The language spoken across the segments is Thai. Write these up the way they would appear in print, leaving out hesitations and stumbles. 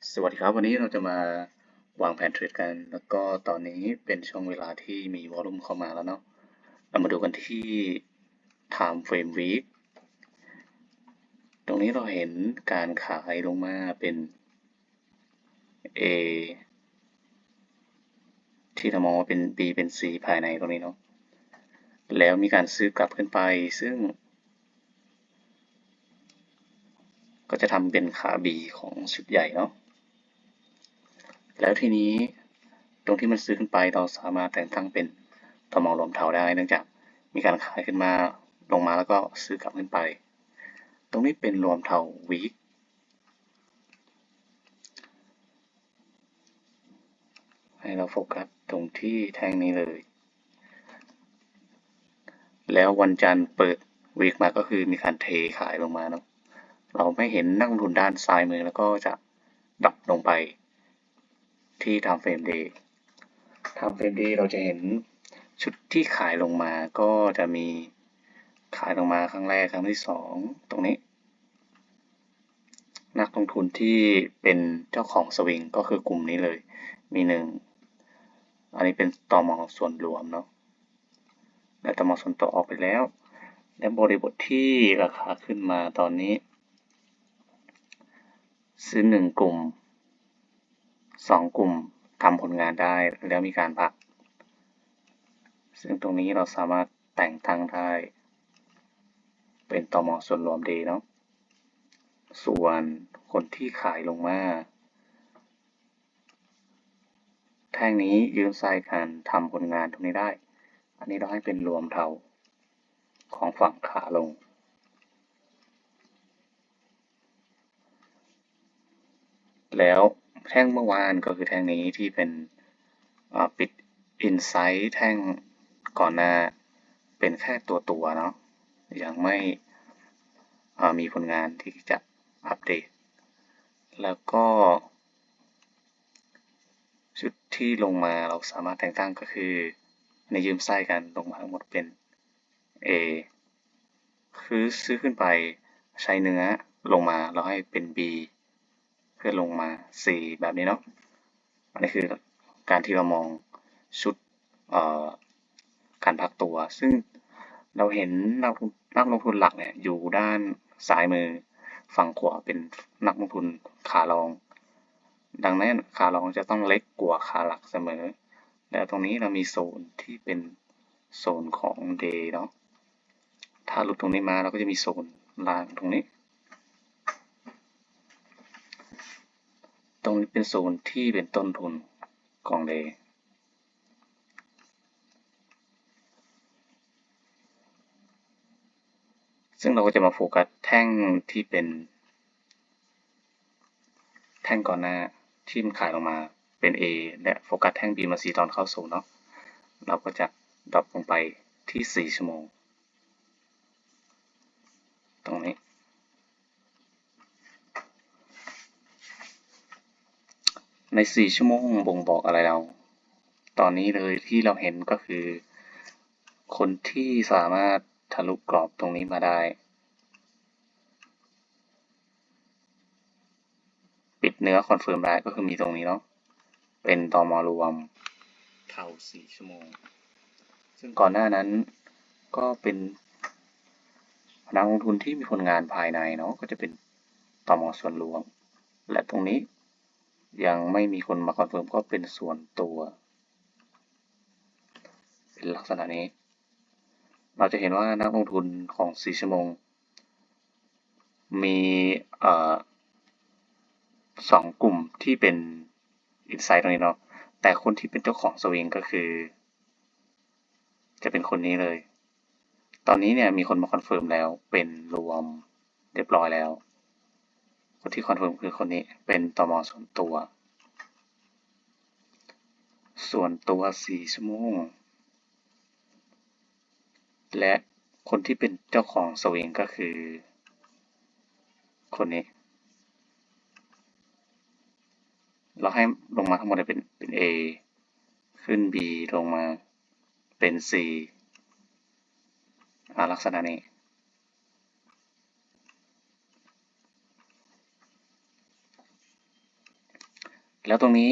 สวัสดีครับวันนี้เราจะมาวางแผนเทรดกันแล้วก็ตอนนี้เป็นช่วงเวลาที่มีวอลุ่มเข้ามาแล้วเนาะเรามาดูกันที่ Time Frame Week ตรงนี้เราเห็นการขายลงมาเป็น A ที่เรามองว่าเป็น B เป็น C ภายในตรงนี้เนาะแล้วมีการซื้อกลับขึ้นไปซึ่งก็จะทำเป็นขา B ของชุดใหญ่เนาะแล้วทีนี้ตรงที่มันซื้อขึ้นไปเราสามารถแต่งตั้งเป็นต่อมอรวมเทาได้เนื่องจากมีการขายขึ้นมาลงมาแล้วก็ซื้อกลับขึ้นไปตรงนี้เป็นรวมเทา week ให้เราโฟกัสตรงที่แท่งนี้เลยแล้ววันจันทร์เปิด week มาก็คือมีการเทขายลงมาเนาะเราไม่เห็นนักลงทุนด้านซ้ายมือแล้วก็จะดรอปลงไปที่ time frame day time frame day เราจะเห็นชุดที่ขายลงมาก็จะมีขายลงมาครั้งแรกครั้งที่สองตรงนี้นักลงทุนที่เป็นเจ้าของสวิงก็คือกลุ่มนี้เลยมีหนึ่งอันนี้เป็นตมส่วนรวมเนาะและตมส่วนต่อออกไปแล้วและบริบทที่ราคาขึ้นมาตอนนี้ซื้อหนึ่งกลุ่มสองกลุ่มทำผลงานได้แล้วมีการพักซึ่งตรงนี้เราสามารถแต่งตั้งได้เป็นตมส่วนรวมดีเนาะส่วนคนที่ขายลงมาแท่งนี้ยืนไซด์กันทำผลงานตรงนี้ได้อันนี้เราให้เป็นรวมเทาของฝั่งขาลงแล้วแท่งเมื่อวานก็คือแท่งนี้ที่เป็นปิดอินไซต์แท่งก่อนหน้าเป็นแค่ตัวเนาะยังไม่มีผลงานที่จะอัปเดตแล้วก็ชุดที่ลงมาเราสามารถแต่งตั้งก็คือในยืมไส้กันลงมาทั้งหมดเป็น A คือซื้อขึ้นไปใช้เนื้อลงมาเราให้เป็น B เพื่อลงมา C แบบนี้เนาะอันนี้คือการที่เรามองชุดการพักตัวซึ่งเราเห็นนักลงทุนหลักเนี่ยอยู่ด้านซ้ายมือฝั่งขวาเป็นนักลงทุนขาลองดังนั้นขาลองจะต้องเล็กกว่าขาหลักเสมอแล้วตรงนี้เรามีโซนที่เป็นโซนของ Day เนาะถ้าหลุดตรงนี้มาเราก็จะมีโซนล่างตรงนี้เป็นโซนที่เป็นต้นทุนของ Day ซึ่งเราก็จะมาโฟกัสแท่งที่เป็นแท่งก่อนหน้าที่มันขายลงมาเป็น A และโฟกัสแท่ง B มา C ตอนเข้าสู่เนาะเราก็จะดรอปลงไปที่4ชั่วโมงตรงนี้ใน4ชั่วโมงบ่งบอกอะไรเราตอนนี้เลยที่เราเห็นก็คือคนที่สามารถทะลุกรอบตรงนี้มาได้ปิดเนื้อคอนเฟิร์มได้ก็คือมีตรงนี้เนาะเป็นตมรวมเท่า4ชั่วโมงซึ่งก่อนหน้านั้นก็เป็นนักลงทุนที่มีผลงานภายในเนาะก็จะเป็นตมส่วนรวมและตรงนี้ยังไม่มีคนมาคอนเฟิร์มก็เป็นส่วนตัวเป็นลักษณะนี้เราจะเห็นว่านักลงทุนของ4ชั่วโมงมี2กลุ่มที่เป็นอินไซต์ตรงนี้เนาะแต่คนที่เป็นเจ้าของสวิงก็คือจะเป็นคนนี้เลยตอนนี้เนี่ยมีคนมาคอนเฟิร์มแล้วเป็นรวมเรียบร้อยแล้วคนที่คอนเฟิร์มคือคนนี้เป็นตมส่วนตัว4ชั่วโมงและคนที่เป็นเจ้าของสวิงก็คือคนนี้เราให้ลงมาทั้งหมดเป็น A ขึ้น B ลงมาเป็น C ลักษณะนี้ แล้วตรงนี้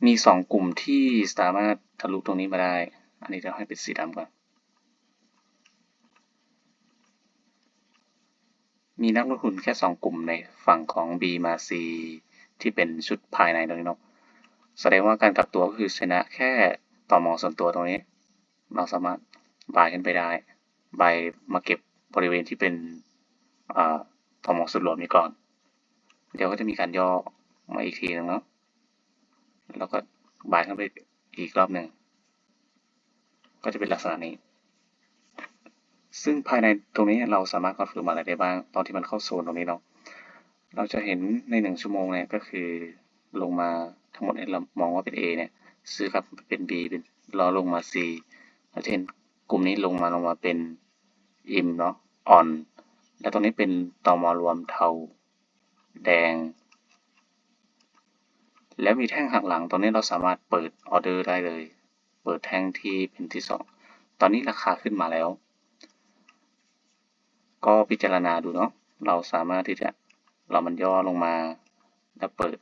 มี2กลุ่มที่สามารถทะลุตรงนี้มาได้อันนี้จะให้เป็นสีดำก่อนมีนักลงทุนแค่2กลุ่มในฝั่งของ B มา C ที่เป็นชุดภายในตรงนี้เนาะแสดงว่าการกลับตัวก็คือชนะแค่ต่อมอส่วนตัวตรงนี้เราสามารถบายขึ้นไปได้บายมาเก็บบริเวณที่เป็นต่อมอส่วนรวมนี้ก่อนเดี๋ยวก็จะมีการย่อมาอีกทีนึงเนาะแล้วก็บายขึ้นไปอีกรอบหนึ่งก็จะเป็นลักษณะนี้ซึ่งภายในตรงนี้เราสามารถคอนฟิร์มอะไรได้บ้างตอนที่มันเข้าโซนตรงนี้เนาะเราจะเห็นใน1ชั่วโมงเนี่ยก็คือลงมาทั้งหมดเนี่ยเรามองว่าเป็น A เนี่ยซื้อกลับเป็น B เป็นล้อลงมา C เราจะเห็นกลุ่มนี้ลงมาเป็น IM เนาะ ON แล้วตรงนี้เป็นตมรวมเทาแดงแล้วมีแท่งหักหลังตรงนี้เราสามารถเปิดออเดอร์ได้เลยเปิดแท่งที่เป็นที่2ตอนนี้ราคาขึ้นมาแล้วก็พิจารณาดูเนาะเราสามารถที่จะมันย่อลงมาแล้วเปิด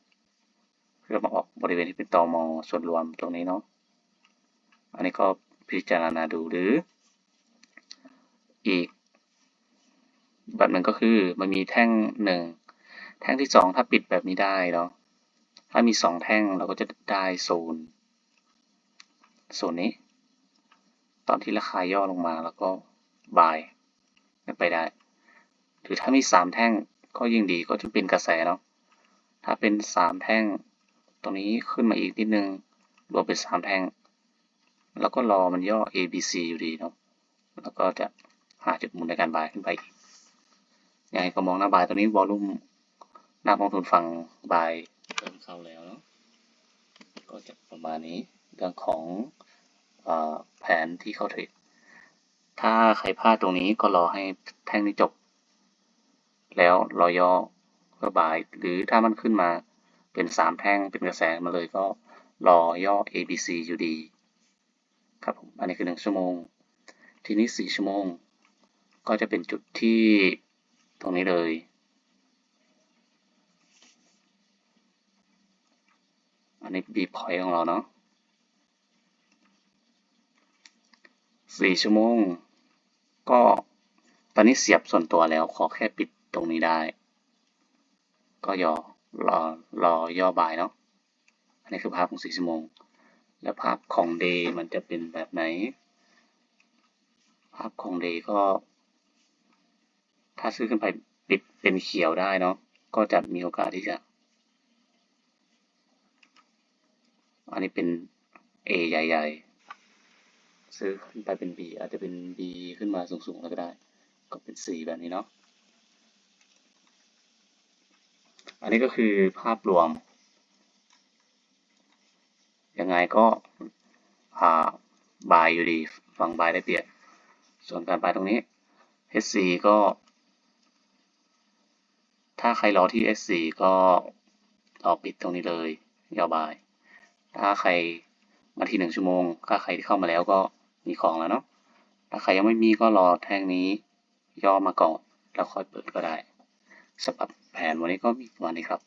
เพื่อมาออกบริเวณที่เป็นตมส่วนรวมตรงนี้เนาะอันนี้ก็พิจารณาดูหรืออีกแบบหนึ่งก็คือมันมีแท่ง1แท่งที่2ถ้าปิดแบบนี้ได้เนาะถ้ามี2แท่งเราก็จะได้โซนนี้ตอนที่ราคาย่อลงมาแล้วก็บายกันไปได้หรือถ้ามี3แท่งก็ยิ่งดีก็จะเป็นกระแสเนาะถ้าเป็น3แท่งตรงนี้ขึ้นมาอีกนิดนึงรวมเป็น3แท่งแล้วก็รอมันย่อ A B C อยู่ดีเนาะแล้วก็จะหาจุดหมุนในการบายขึ้นไปยังไงก็มองหน้าบายตอนนี้วอลลุ่มนักลงทุนฝั่งบายเริ่มเข้าแล้วเนาะก็จะประมาณนี้เรื่องของแผนที่เข้าเทรดถ้าใครพลาดตรงนี้ก็รอให้แท่งนี้จบแล้วรอย่อเพื่อบายหรือถ้ามันขึ้นมาเป็น3แท่งเป็นกระแสมาเลยก็รอย่อ A B C อยู่ดีครับผมอันนี้คือ1ชั่วโมงทีนี้4ชั่วโมงก็จะเป็นจุดที่ตรงนี้เลยอันนี้ B point ของเราเนาะ4ชั่วโมงก็ตอนนี้เสียบส่วนตัวแล้วขอแค่ปิดตรงนี้ได้ก็รอย่อบายเนาะอันนี้คือภาพของ4ชั่วโมงและภาพของ day มันจะเป็นแบบไหนภาพของ day ก็ถ้าซื้อขึ้นไปปิดเป็นเขียวได้เนาะก็จะมีโอกาสที่จะอันนี้เป็น A ใหญ่ๆซื้อขึ้นไปเป็น B อาจจะเป็น B ขึ้นมาสูงๆแล้วก็ได้ก็เป็น4แบบนี้เนาะอันนี้ก็คือภาพรวมยังไงก็บายอยู่ดีฝั่งบายได้เปรียบส่วนการบายตรงนี้ H4 ก็ถ้าใครรอที่ H4 ก็รอปิดตรงนี้เลยยาวบายถ้าใครมาที่1ชั่วโมงถ้าใครที่เข้ามาแล้วก็มีของแล้วเนาะถ้าใครยังไม่มีก็รอแท่งนี้ย่อมาก่อนแล้วค่อยเปิดก็ได้สำหรับแผนวันนี้ก็มีประมาณนี้ครับ